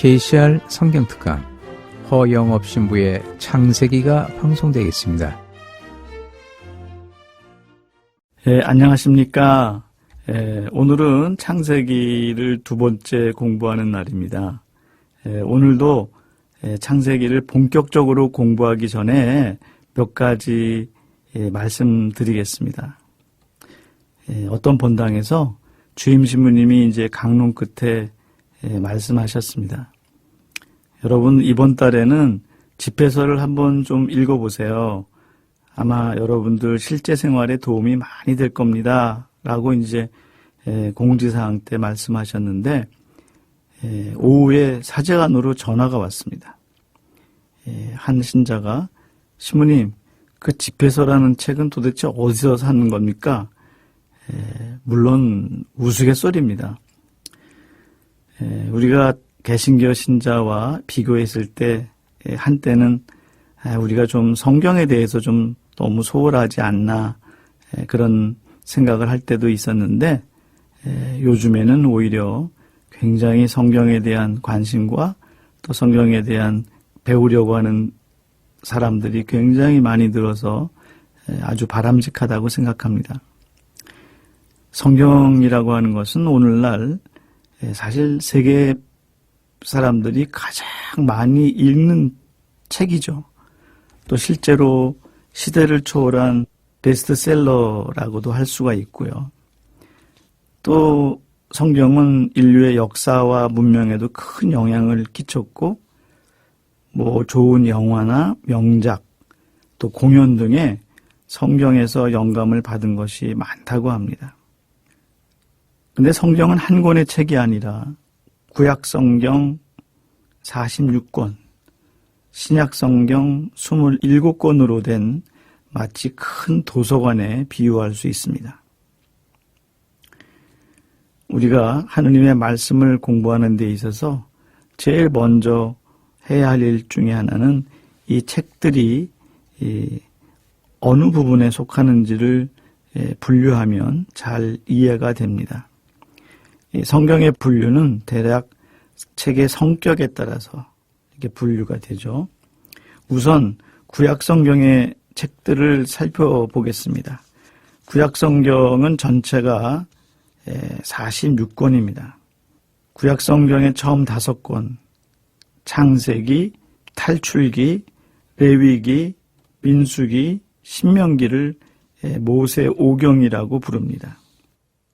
KCR 성경특강 허영업 신부의 창세기가 방송되겠습니다. 안녕하십니까. 오늘은 창세기를 두 번째 공부하는 날입니다. 오늘도 창세기를 본격적으로 공부하기 전에 몇 가지 말씀드리겠습니다. 어떤 본당에서 주임 신부님이 이제 강론 끝에 말씀하셨습니다. 여러분, 이번 달에는 집회서를 한번 좀 읽어보세요. 아마 여러분들 실제 생활에 도움이 많이 될 겁니다. 라고 이제 공지사항 때 말씀하셨는데, 오후에 사제관으로 전화가 왔습니다. 한 신자가, 신부님, 그 집회서라는 책은 도대체 어디서 사는 겁니까? 물론 우스갯소리입니다. 우리가 개신교 신자와 비교했을 때 한때는 우리가 좀 성경에 대해서 좀 너무 소홀하지 않나 그런 생각을 할 때도 있었는데, 요즘에는 오히려 굉장히 성경에 대한 관심과 또 성경에 대한 배우려고 하는 사람들이 굉장히 많이 늘어서 아주 바람직하다고 생각합니다. 성경이라고 하는 것은 오늘날 사실 세계 사람들이 가장 많이 읽는 책이죠. 또 실제로 시대를 초월한 베스트셀러라고도 할 수가 있고요. 또 성경은 인류의 역사와 문명에도 큰 영향을 끼쳤고, 좋은 영화나 명작, 또 공연 등에 성경에서 영감을 받은 것이 많다고 합니다. 근데 성경은 한 권의 책이 아니라 구약 성경 46권, 신약 성경 27권으로 된 마치 큰 도서관에 비유할 수 있습니다. 우리가 하느님의 말씀을 공부하는 데 있어서 제일 먼저 해야 할 일 중에 하나는 이 책들이 어느 부분에 속하는지를 분류하면 잘 이해가 됩니다. 성경의 분류는 대략 책의 성격에 따라서 이렇게 분류가 되죠. 우선 구약 성경의 책들을 살펴보겠습니다. 구약 성경은 전체가 46권입니다. 구약 성경의 처음 5권, 창세기, 탈출기, 레위기, 민수기, 신명기를 모세 오경이라고 부릅니다.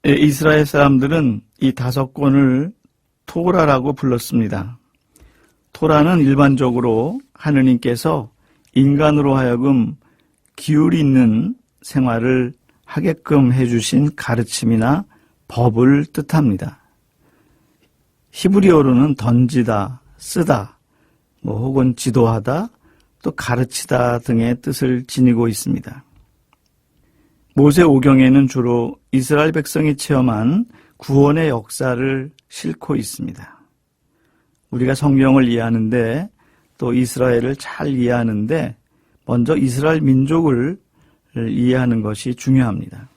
이스라엘 사람들은 이 5권을 토라라고 불렀습니다. 토라는 일반적으로 하느님께서 인간으로 하여금 기울이 있는 생활을 하게끔 해주신 가르침이나 법을 뜻합니다. 히브리어로는 던지다, 쓰다, 혹은 지도하다, 또 가르치다 등의 뜻을 지니고 있습니다. 모세 오경에는 주로 이스라엘 백성이 체험한 구원의 역사를 싣고 있습니다. 우리가 성경을 이해하는데 또 이스라엘을 잘 이해하는데 먼저 이스라엘 민족을 이해하는 것이 중요합니다.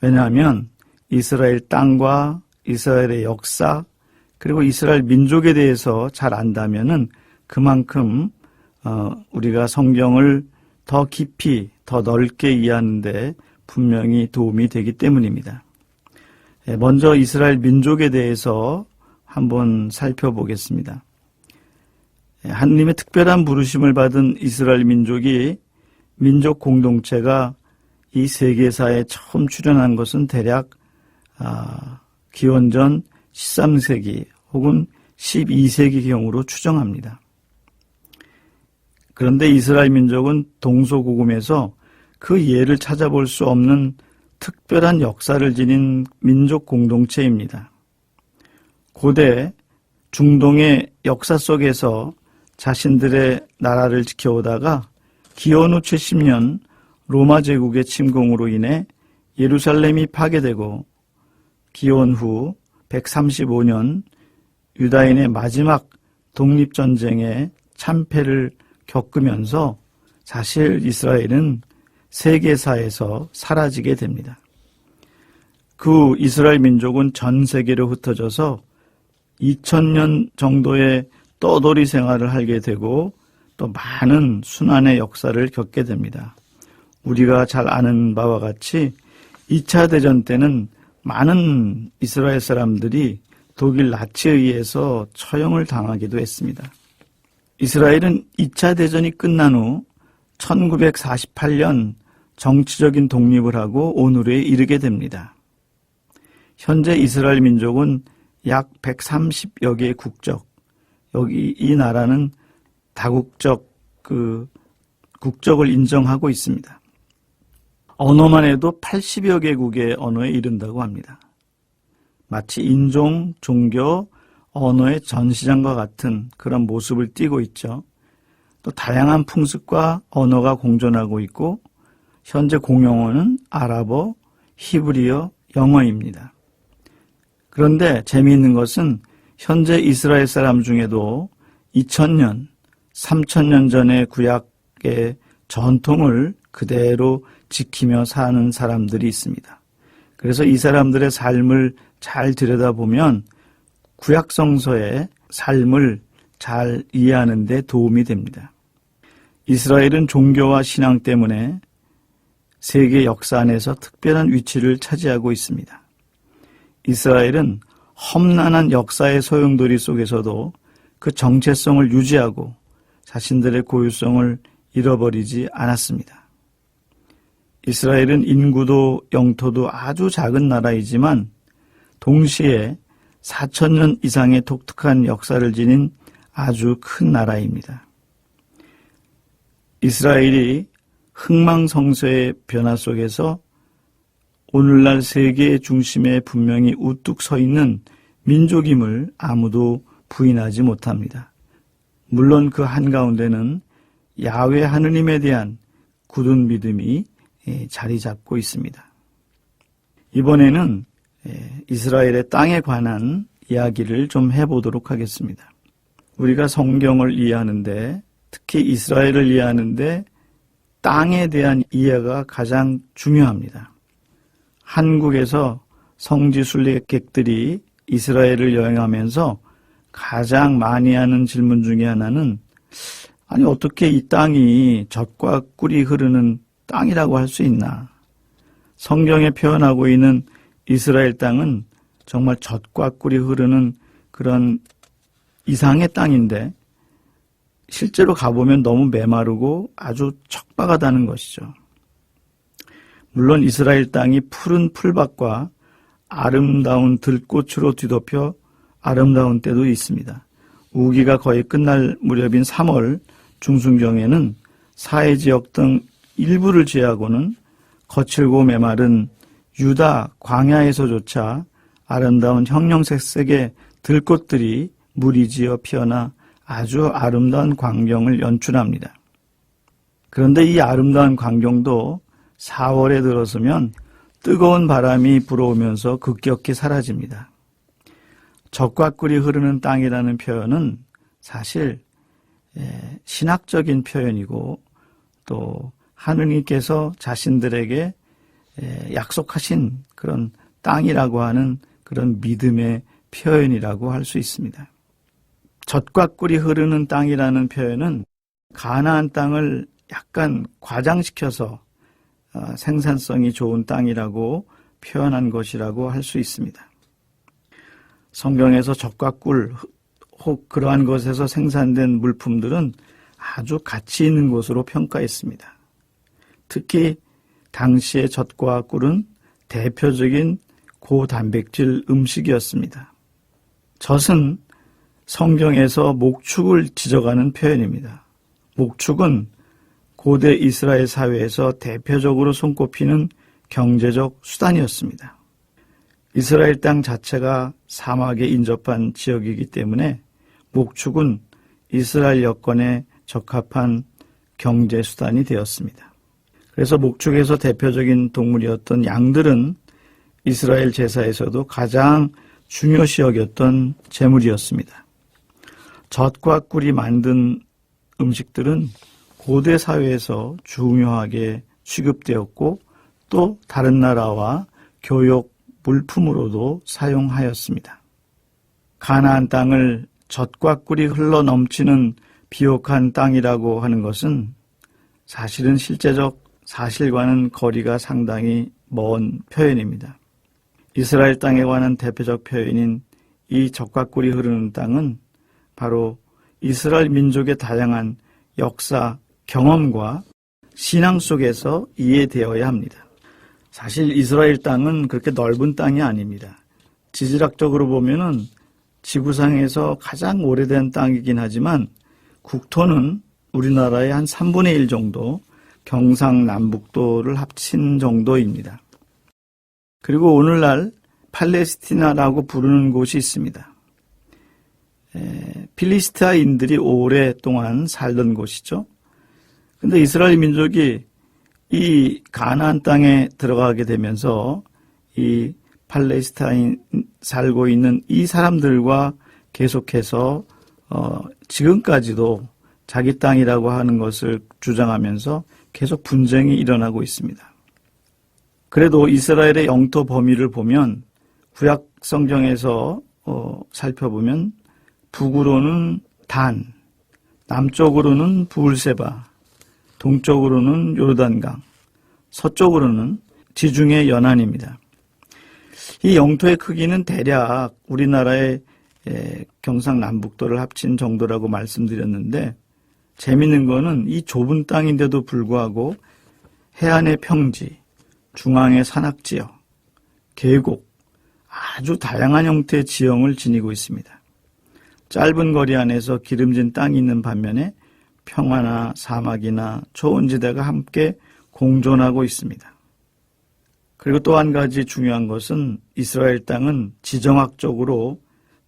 왜냐하면 이스라엘 땅과 이스라엘의 역사 그리고 이스라엘 민족에 대해서 잘 안다면은 그만큼 우리가 성경을 더 깊이 더 넓게 이해하는데 분명히 도움이 되기 때문입니다. 먼저 이스라엘 민족에 대해서 한번 살펴보겠습니다. 하느님의 특별한 부르심을 받은 이스라엘 민족이 민족 공동체가 이 세계사에 처음 출현한 것은 대략 기원전 13세기 혹은 12세기경으로 추정합니다. 그런데 이스라엘 민족은 동서고금에서 그 예를 찾아볼 수 없는 특별한 역사를 지닌 민족 공동체입니다. 고대 중동의 역사 속에서 자신들의 나라를 지켜오다가 기원 후 70년 로마 제국의 침공으로 인해 예루살렘이 파괴되고 기원 후 135년 유다인의 마지막 독립전쟁에 참패를 겪으면서 사실 이스라엘은 세계사에서 사라지게 됩니다. 그 이스라엘 민족은 전 세계로 흩어져서 2000년 정도의 떠돌이 생활을 하게 되고 또 많은 순환의 역사를 겪게 됩니다. 우리가 잘 아는 바와 같이 2차 대전 때는 많은 이스라엘 사람들이 독일 나치에 의해서 처형을 당하기도 했습니다. 이스라엘은 2차 대전이 끝난 후 1948년 정치적인 독립을 하고 오늘에 이르게 됩니다. 현재 이스라엘 민족은 약 130여 개의 국적, 여기 이 나라는 다국적 국적을 인정하고 있습니다. 언어만 해도 80여 개국의 언어에 이른다고 합니다. 마치 인종, 종교, 언어의 전시장과 같은 그런 모습을 띠고 있죠. 또 다양한 풍습과 언어가 공존하고 있고 현재 공용어는 아랍어, 히브리어, 영어입니다. 그런데 재미있는 것은 현재 이스라엘 사람 중에도 2000년, 3000년 전의 구약의 전통을 그대로 지키며 사는 사람들이 있습니다. 그래서 이 사람들의 삶을 잘 들여다보면 구약 성서의 삶을 잘 이해하는 데 도움이 됩니다. 이스라엘은 종교와 신앙 때문에 세계 역사 안에서 특별한 위치를 차지하고 있습니다. 이스라엘은 험난한 역사의 소용돌이 속에서도 그 정체성을 유지하고 자신들의 고유성을 잃어버리지 않았습니다. 이스라엘은 인구도 영토도 아주 작은 나라이지만 동시에 4000년 이상의 독특한 역사를 지닌 아주 큰 나라입니다. 이스라엘이 흥망성쇠의 변화 속에서 오늘날 세계의 중심에 분명히 우뚝 서 있는 민족임을 아무도 부인하지 못합니다. 물론 그 한가운데는 야훼 하느님에 대한 굳은 믿음이 자리 잡고 있습니다. 이번에는 이스라엘의 땅에 관한 이야기를 좀 해보도록 하겠습니다. 우리가 성경을 이해하는데 특히 이스라엘을 이해하는데 땅에 대한 이해가 가장 중요합니다. 한국에서 성지 순례객들이 이스라엘을 여행하면서 가장 많이 하는 질문 중에 하나는 아니 어떻게 이 땅이 젖과 꿀이 흐르는 땅이라고 할 수 있나? 성경에 표현하고 있는 이스라엘 땅은 정말 젖과 꿀이 흐르는 그런 이상의 땅인데 실제로 가보면 너무 메마르고 아주 척박하다는 것이죠. 물론 이스라엘 땅이 푸른 풀밭과 아름다운 들꽃으로 뒤덮여 아름다운 때도 있습니다. 우기가 거의 끝날 무렵인 3월 중순경에는 사해지역 등 일부를 제외하고는 거칠고 메마른 유다 광야에서조차 아름다운 형형색색의 들꽃들이 무리지어 피어나 아주 아름다운 광경을 연출합니다. 그런데 이 아름다운 광경도 4월에 들어서면 뜨거운 바람이 불어오면서 급격히 사라집니다. 젖과 꿀이 흐르는 땅이라는 표현은 사실 신학적인 표현이고 또 하느님께서 자신들에게 약속하신 그런 땅이라고 하는 그런 믿음의 표현이라고 할 수 있습니다. 젖과 꿀이 흐르는 땅이라는 표현은 가나안 땅을 약간 과장시켜서 생산성이 좋은 땅이라고 표현한 것이라고 할 수 있습니다. 성경에서 젖과 꿀 혹 그러한 것에서 생산된 물품들은 아주 가치 있는 것으로 평가했습니다. 특히 당시의 젖과 꿀은 대표적인 고단백질 음식이었습니다. 젖은 성경에서 목축을 지적하는 표현입니다. 목축은 고대 이스라엘 사회에서 대표적으로 손꼽히는 경제적 수단이었습니다. 이스라엘 땅 자체가 사막에 인접한 지역이기 때문에 목축은 이스라엘 여건에 적합한 경제 수단이 되었습니다. 그래서 목축에서 대표적인 동물이었던 양들은 이스라엘 제사에서도 가장 중요시 여겼던 제물이었습니다. 젖과 꿀이 만든 음식들은 고대 사회에서 중요하게 취급되었고 또 다른 나라와 교역 물품으로도 사용하였습니다. 가나안 땅을 젖과 꿀이 흘러 넘치는 비옥한 땅이라고 하는 것은 사실은 실제적 사실과는 거리가 상당히 먼 표현입니다. 이스라엘 땅에 관한 대표적 표현인 이 젖과 꿀이 흐르는 땅은 바로 이스라엘 민족의 다양한 역사, 경험과 신앙 속에서 이해되어야 합니다. 사실 이스라엘 땅은 그렇게 넓은 땅이 아닙니다. 지질학적으로 보면은 지구상에서 가장 오래된 땅이긴 하지만 국토는 우리나라의 한 3분의 1 정도, 경상남북도를 합친 정도입니다. 그리고 오늘날 팔레스티나라고 부르는 곳이 있습니다. 필리스타인들이 오랫동안 살던 곳이죠. 근데 이스라엘 민족이 이 가나안 땅에 들어가게 되면서 이 팔레스타인 살고 있는 이 사람들과 계속해서 지금까지도 자기 땅이라고 하는 것을 주장하면서 계속 분쟁이 일어나고 있습니다. 그래도 이스라엘의 영토 범위를 보면 구약 성경에서 살펴보면 북으로는 단, 남쪽으로는 부울세바, 동쪽으로는 요르단강, 서쪽으로는 지중해 연안입니다. 이 영토의 크기는 대략 우리나라의 경상남북도를 합친 정도라고 말씀드렸는데 재미있는 거는 이 좁은 땅인데도 불구하고 해안의 평지, 중앙의 산악지역, 계곡, 아주 다양한 형태의 지형을 지니고 있습니다. 짧은 거리 안에서 기름진 땅이 있는 반면에 평화나 사막이나 초원지대가 함께 공존하고 있습니다. 그리고 또 한 가지 중요한 것은 이스라엘 땅은 지정학적으로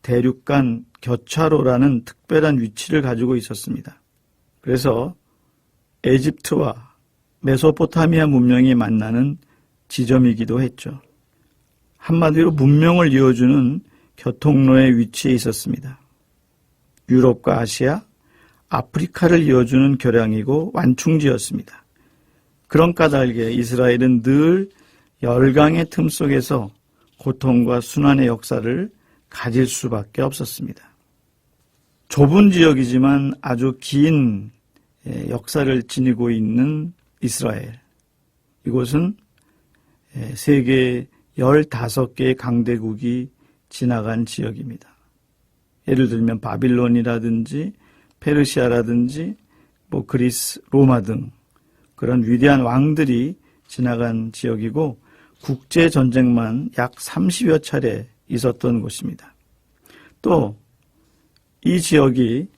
대륙 간 교차로라는 특별한 위치를 가지고 있었습니다. 그래서 에집트와 메소포타미아 문명이 만나는 지점이기도 했죠. 한마디로 문명을 이어주는 교통로의 위치에 있었습니다. 유럽과 아시아, 아프리카를 이어주는 교량이고 완충지였습니다. 그런 까닭에 이스라엘은 늘 열강의 틈 속에서 고통과 순환의 역사를 가질 수밖에 없었습니다. 좁은 지역이지만 아주 긴 역사를 지니고 있는 이스라엘. 이곳은 세계 15개의 강대국이 지나간 지역입니다. 예를 들면 바빌론이라든지 페르시아라든지 그리스, 로마 등 그런 위대한 왕들이 지나간 지역이고 국제전쟁만 약 30여 차례 있었던 곳입니다. 또 이 지역이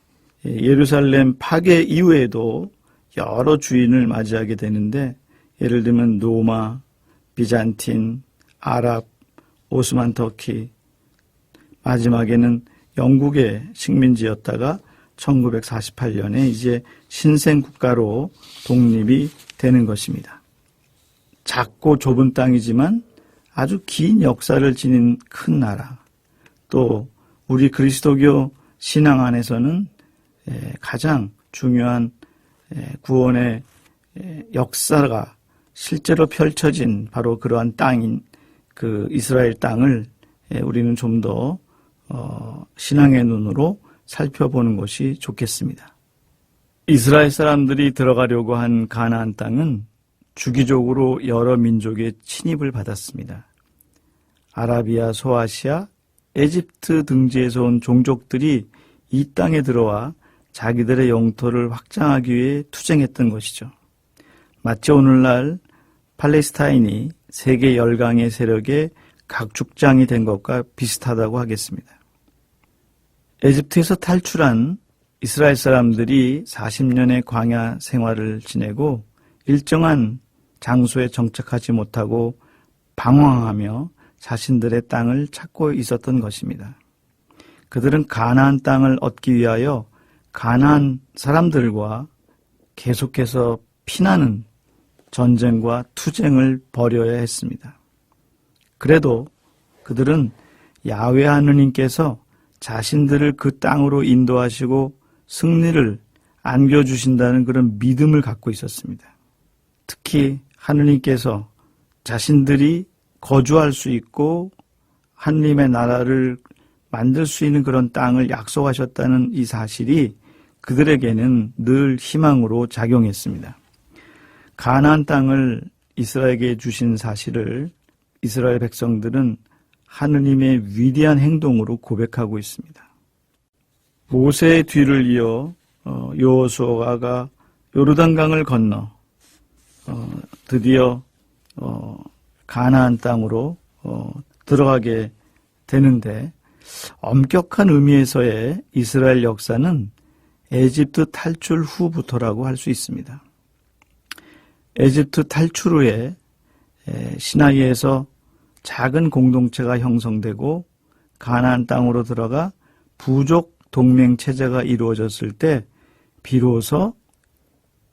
예루살렘 파괴 이후에도 여러 주인을 맞이하게 되는데 예를 들면 로마, 비잔틴, 아랍, 오스만 터키, 마지막에는 영국의 식민지였다가 1948년에 이제 신생국가로 독립이 되는 것입니다. 작고 좁은 땅이지만 아주 긴 역사를 지닌 큰 나라, 또 우리 그리스도교 신앙 안에서는 가장 중요한 구원의 역사가 실제로 펼쳐진 바로 그러한 땅인 그 이스라엘 땅을 우리는 좀 더 신앙의 눈으로 살펴보는 것이 좋겠습니다. 이스라엘 사람들이 들어가려고 한 가나안 땅은 주기적으로 여러 민족의 침입을 받았습니다. 아라비아, 소아시아, 에집트 등지에서 온 종족들이 이 땅에 들어와 자기들의 영토를 확장하기 위해 투쟁했던 것이죠. 마치 오늘날 팔레스타인이 세계 열강의 세력의 각축장이 된 것과 비슷하다고 하겠습니다. 에집트에서 탈출한 이스라엘 사람들이 40년의 광야 생활을 지내고 일정한 장소에 정착하지 못하고 방황하며 자신들의 땅을 찾고 있었던 것입니다. 그들은 가나안 땅을 얻기 위하여 가나안 사람들과 계속해서 피나는 전쟁과 투쟁을 벌여야 했습니다. 그래도 그들은 야훼 하느님께서 자신들을 그 땅으로 인도하시고 승리를 안겨주신다는 그런 믿음을 갖고 있었습니다. 특히 하느님께서 자신들이 거주할 수 있고 하느님의 나라를 만들 수 있는 그런 땅을 약속하셨다는 이 사실이 그들에게는 늘 희망으로 작용했습니다. 가나안 땅을 이스라엘에게 주신 사실을 이스라엘 백성들은 하느님의 위대한 행동으로 고백하고 있습니다. 모세의 뒤를 이어 여호수아가 요르단강을 건너 드디어 가나안 땅으로 들어가게 되는데, 엄격한 의미에서의 이스라엘 역사는 에집트 탈출 후부터라고 할 수 있습니다. 에집트 탈출 후에 시나이에서 작은 공동체가 형성되고 가나안 땅으로 들어가 부족 동맹 체제가 이루어졌을 때 비로소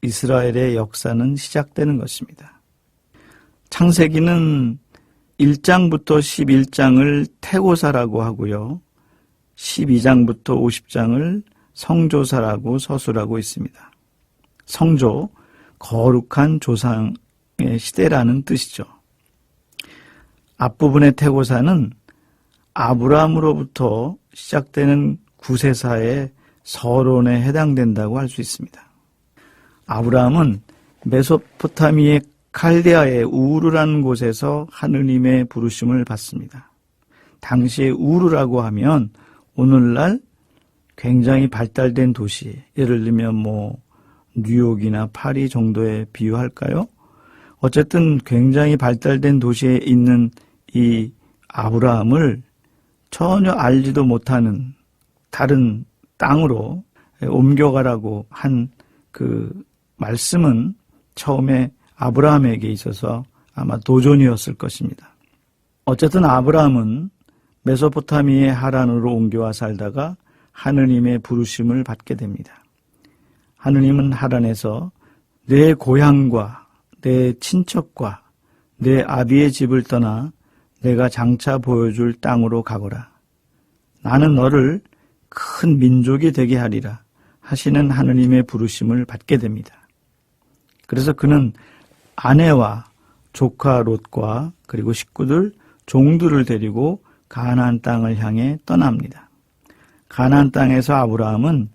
이스라엘의 역사는 시작되는 것입니다. 창세기는 1장부터 11장을 태고사라고 하고요, 12장부터 50장을 성조사라고 서술하고 있습니다. 성조, 거룩한 조상의 시대라는 뜻이죠. 앞부분의 태고사는 아브라함으로부터 시작되는 구세사의 서론에 해당된다고 할 수 있습니다. 아브라함은 메소포타미의 칼데아의 우르라는 곳에서 하느님의 부르심을 받습니다. 당시에 우르라고 하면 오늘날 굉장히 발달된 도시, 예를 들면 뉴욕이나 파리 정도에 비유할까요? 어쨌든 굉장히 발달된 도시에 있는 이 아브라함을 전혀 알지도 못하는 다른 땅으로 옮겨가라고 한 그 말씀은 처음에 아브라함에게 있어서 아마 도전이었을 것입니다. 어쨌든 아브라함은 메소포타미의 하란으로 옮겨와 살다가 하느님의 부르심을 받게 됩니다. 하느님은 하란에서 내 고향과 내 친척과 내 아비의 집을 떠나 내가 장차 보여줄 땅으로 가거라. 나는 너를 큰 민족이 되게 하리라 하시는 하느님의 부르심을 받게 됩니다. 그래서 그는 아내와 조카 롯과 그리고 식구들, 종들을 데리고 가나안 땅을 향해 떠납니다. 가나안 땅에서 아브라함은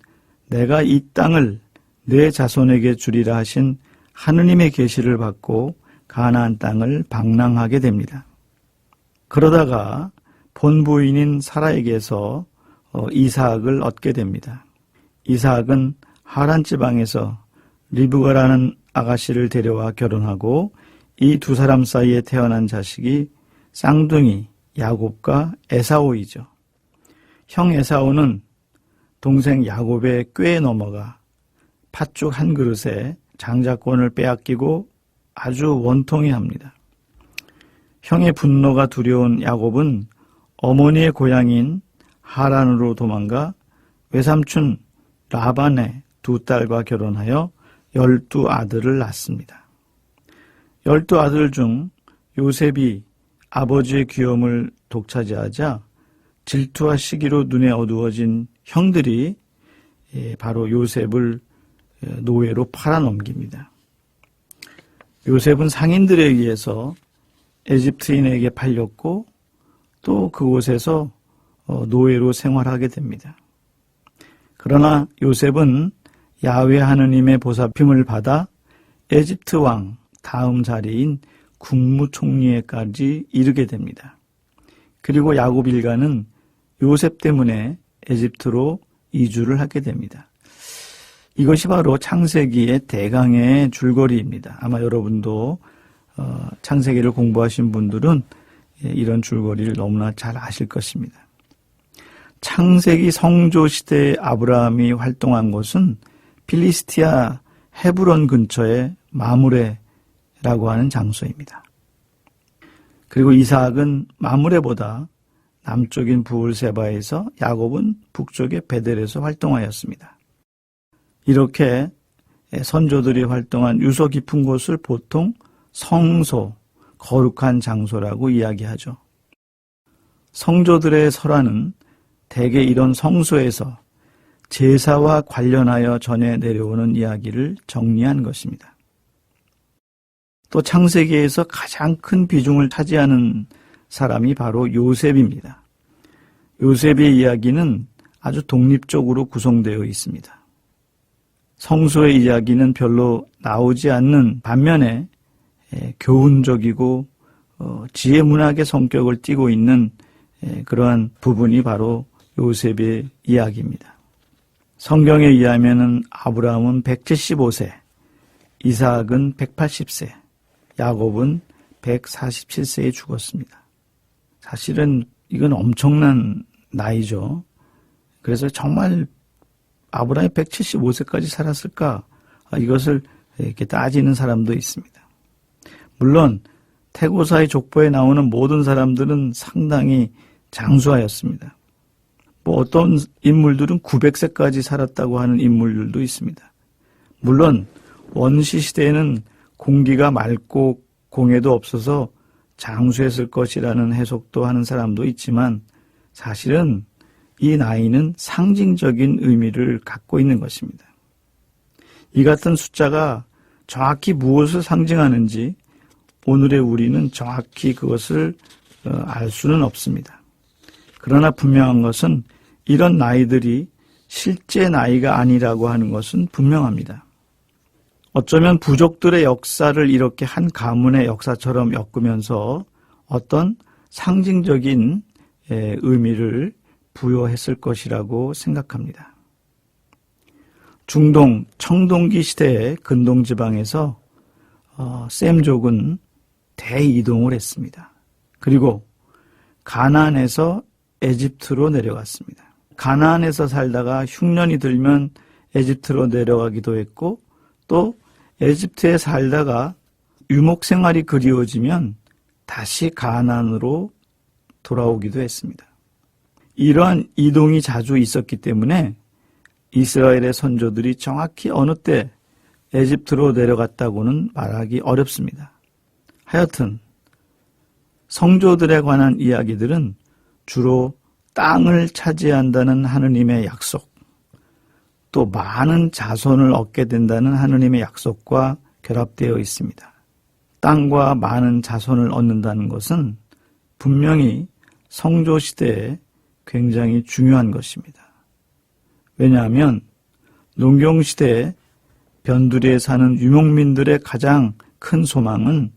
내가 이 땅을 내 자손에게 주리라 하신 하느님의 계시를 받고 가나안 땅을 방랑하게 됩니다. 그러다가 본부인인 사라에게서 이삭을 얻게 됩니다. 이삭은 하란 지방에서 리브가라는 아가씨를 데려와 결혼하고 이 두 사람 사이에 태어난 자식이 쌍둥이 야곱과 에사오이죠. 형 에사오는 동생 야곱의 꾀에 넘어가 팥죽 한 그릇에 장자권을 빼앗기고 아주 원통해 합니다. 형의 분노가 두려운 야곱은 어머니의 고향인 하란으로 도망가 외삼촌 라반의 두 딸과 결혼하여 12아들을 낳습니다. 12아들 중 요셉이 아버지의 귀염을 독차지하자 질투와 시기로 눈에 어두워진 형들이 바로 요셉을 노예로 팔아넘깁니다. 요셉은 상인들에 의해서 에집트인에게 팔렸고 또 그곳에서 노예로 생활하게 됩니다. 그러나 요셉은 야훼 하느님의 보살핌을 받아 에집트 왕 다음 자리인 국무총리에까지 이르게 됩니다. 그리고 야곱 일가는 요셉 때문에 에집트로 이주를 하게 됩니다. 이것이 바로 창세기의 대강의 줄거리입니다. 아마 여러분도 창세기를 공부하신 분들은 이런 줄거리를 너무나 잘 아실 것입니다. 창세기 성조 시대의 아브라함이 활동한 곳은 필리스티아 헤브론 근처의 마므레라고 하는 장소입니다. 그리고 이삭은 마므레보다 남쪽인 부울세바에서, 야곱은 북쪽의 베델에서 활동하였습니다. 이렇게 선조들이 활동한 유서 깊은 곳을 보통 성소, 거룩한 장소라고 이야기하죠. 성조들의 설화는 대개 이런 성소에서 제사와 관련하여 전해 내려오는 이야기를 정리한 것입니다. 또 창세기에서 가장 큰 비중을 차지하는 사람이 바로 요셉입니다. 요셉의 이야기는 아주 독립적으로 구성되어 있습니다. 성소의 이야기는 별로 나오지 않는 반면에 교훈적이고 지혜문학의 성격을 띠고 있는 그러한 부분이 바로 요셉의 이야기입니다. 성경에 의하면 아브라함은 175세, 이삭은 180세, 야곱은 147세에 죽었습니다. 사실은 이건 엄청난 나이죠. 그래서 정말 아브라함이 175세까지 살았을까? 이것을 이렇게 따지는 사람도 있습니다. 물론 태고사의 족보에 나오는 모든 사람들은 상당히 장수하였습니다. 어떤 인물들은 900세까지 살았다고 하는 인물들도 있습니다. 물론 원시 시대에는 공기가 맑고 공해도 없어서 장수했을 것이라는 해석도 하는 사람도 있지만 사실은 이 나이는 상징적인 의미를 갖고 있는 것입니다. 이 같은 숫자가 정확히 무엇을 상징하는지 오늘의 우리는 정확히 그것을 알 수는 없습니다. 그러나 분명한 것은 이런 나이들이 실제 나이가 아니라고 하는 것은 분명합니다. 어쩌면 부족들의 역사를 이렇게 한 가문의 역사처럼 엮으면서 어떤 상징적인 의미를 부여했을 것이라고 생각합니다. 중동 청동기 시대의 근동지방에서 셈족은 대이동을 했습니다. 그리고 가나안에서 에집트로 내려갔습니다. 가나안에서 살다가 흉년이 들면 에집트로 내려가기도 했고 또 에집트에 살다가 유목 생활이 그리워지면 다시 가나안으로 돌아오기도 했습니다. 이러한 이동이 자주 있었기 때문에 이스라엘의 선조들이 정확히 어느 때 에집트로 내려갔다고는 말하기 어렵습니다. 하여튼 성조들에 관한 이야기들은 주로 땅을 차지한다는 하느님의 약속, 또 많은 자손을 얻게 된다는 하느님의 약속과 결합되어 있습니다. 땅과 많은 자손을 얻는다는 것은 분명히 성조 시대에 굉장히 중요한 것입니다. 왜냐하면 농경 시대에 변두리에 사는 유목민들의 가장 큰 소망은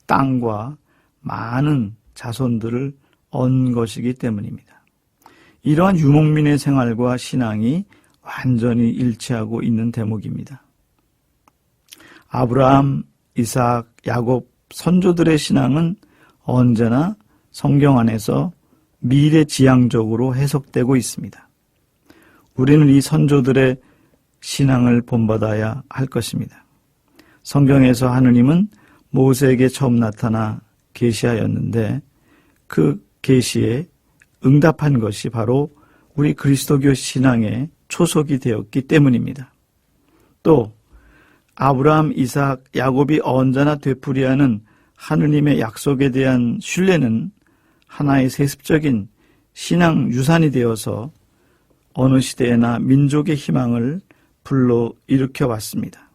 땅과 많은 자손들을 얻는 것이기 때문입니다. 이러한 유목민의 생활과 신앙이 완전히 일치하고 있는 대목입니다. 아브라함, 이삭, 야곱 선조들의 신앙은 언제나 성경 안에서 미래지향적으로 해석되고 있습니다. 우리는 이 선조들의 신앙을 본받아야 할 것입니다. 성경에서 하느님은 모세에게 처음 나타나 계시하였는데 그 계시에 응답한 것이 바로 우리 그리스도교 신앙의 초석이 되었기 때문입니다. 또 아브라함, 이삭, 야곱이 언제나 되풀이하는 하느님의 약속에 대한 신뢰는 하나의 세습적인 신앙 유산이 되어서 어느 시대에나 민족의 희망을 불러일으켜 왔습니다.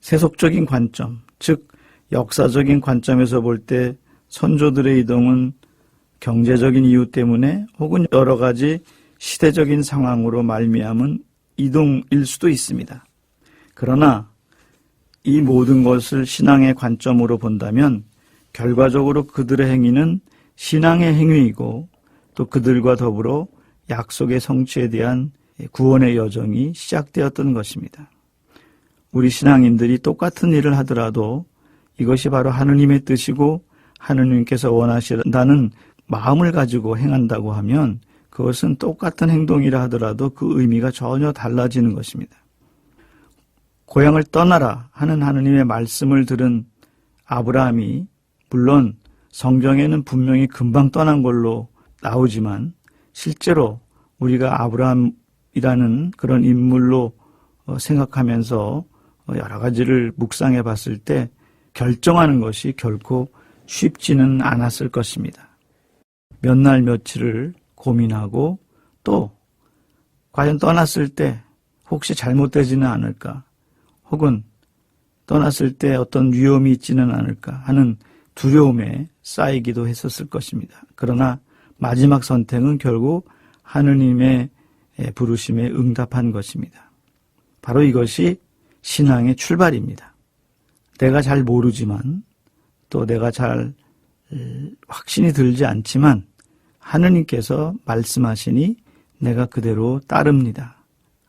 세속적인 관점, 즉 역사적인 관점에서 볼 때 선조들의 이동은 경제적인 이유 때문에 혹은 여러 가지 시대적인 상황으로 말미암은 이동일 수도 있습니다. 그러나 이 모든 것을 신앙의 관점으로 본다면 결과적으로 그들의 행위는 신앙의 행위이고 또 그들과 더불어 약속의 성취에 대한 구원의 여정이 시작되었던 것입니다. 우리 신앙인들이 똑같은 일을 하더라도 이것이 바로 하느님의 뜻이고 하느님께서 원하신다는 마음을 가지고 행한다고 하면 그것은 똑같은 행동이라 하더라도 그 의미가 전혀 달라지는 것입니다. 고향을 떠나라 하는 하느님의 말씀을 들은 아브라함이 물론 성경에는 분명히 금방 떠난 걸로 나오지만 실제로 우리가 아브라함이라는 그런 인물로 생각하면서 여러 가지를 묵상해 봤을 때 결정하는 것이 결코 쉽지는 않았을 것입니다. 몇 날 며칠을 고민하고 또 과연 떠났을 때 혹시 잘못되지는 않을까 혹은 떠났을 때 어떤 위험이 있지는 않을까 하는 두려움에 쌓이기도 했었을 것입니다. 그러나 마지막 선택은 결국 하느님의 부르심에 응답한 것입니다. 바로 이것이 신앙의 출발입니다. 내가 잘 모르지만 또 내가 잘 확신이 들지 않지만 하느님께서 말씀하시니 내가 그대로 따릅니다.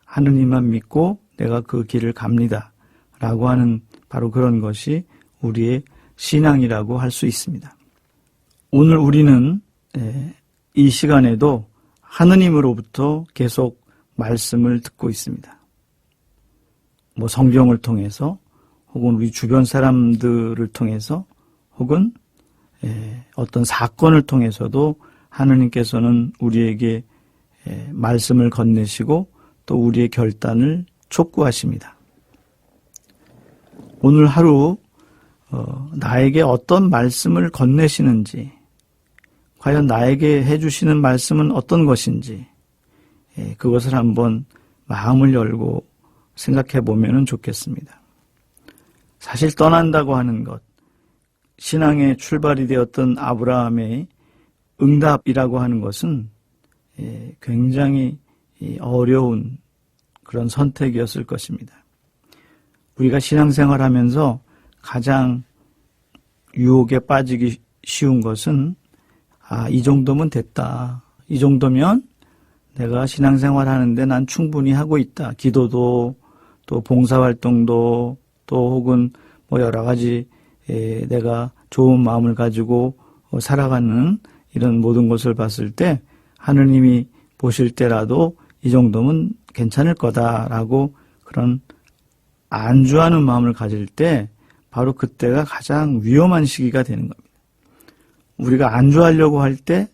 하느님만 믿고 내가 그 길을 갑니다. 라고 하는 바로 그런 것이 우리의 신앙이라고 할 수 있습니다. 오늘 우리는 이 시간에도 하느님으로부터 계속 말씀을 듣고 있습니다. 성경을 통해서 혹은 우리 주변 사람들을 통해서 혹은 어떤 사건을 통해서도 하느님께서는 우리에게 말씀을 건네시고 또 우리의 결단을 촉구하십니다. 오늘 하루 나에게 어떤 말씀을 건네시는지, 과연 나에게 해주시는 말씀은 어떤 것인지 그것을 한번 마음을 열고 생각해 보면 좋겠습니다. 사실 떠난다고 하는 것, 신앙의 출발이 되었던 아브라함의 응답이라고 하는 것은 굉장히 어려운 그런 선택이었을 것입니다. 우리가 신앙생활하면서 가장 유혹에 빠지기 쉬운 것은 이 정도면 됐다. 이 정도면 내가 신앙생활 하는데 난 충분히 하고 있다. 기도도 또 봉사활동도 또 혹은 여러 가지 내가 좋은 마음을 가지고 살아가는 이런 모든 것을 봤을 때 하느님이 보실 때라도 이 정도면 괜찮을 거다라고 그런 안주하는 마음을 가질 때 바로 그때가 가장 위험한 시기가 되는 겁니다. 우리가 안주하려고 할 때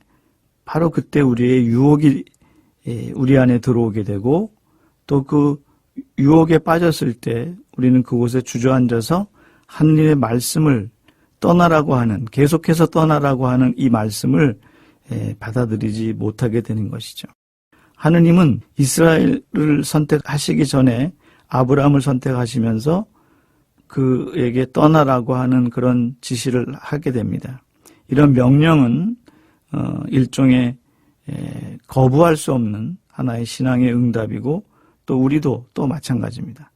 바로 그때 우리의 유혹이 우리 안에 들어오게 되고 또 그 유혹에 빠졌을 때 우리는 그곳에 주저앉아서 하느님의 말씀을 떠나라고 하는, 계속해서 떠나라고 하는 이 말씀을 받아들이지 못하게 되는 것이죠. 하느님은 이스라엘을 선택하시기 전에 아브라함을 선택하시면서 그에게 떠나라고 하는 그런 지시를 하게 됩니다. 이런 명령은 일종의 거부할 수 없는 하나의 신앙의 응답이고 또 우리도 또 마찬가지입니다.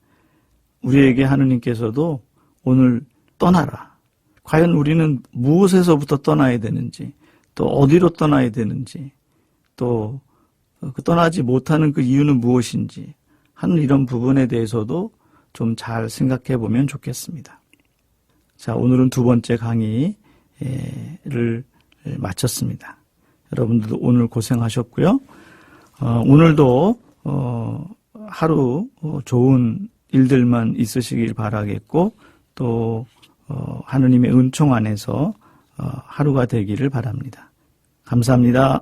우리에게 하느님께서도 오늘 떠나라. 과연 우리는 무엇에서부터 떠나야 되는지, 또 어디로 떠나야 되는지, 또 떠나지 못하는 그 이유는 무엇인지 하는 이런 부분에 대해서도 좀 잘 생각해 보면 좋겠습니다. 자, 오늘은 두 번째 강의를 마쳤습니다. 여러분들도 오늘 고생하셨고요. 오늘도 하루 좋은 일들만 있으시길 바라겠고 또 하느님의 은총 안에서 하루가 되기를 바랍니다. 감사합니다.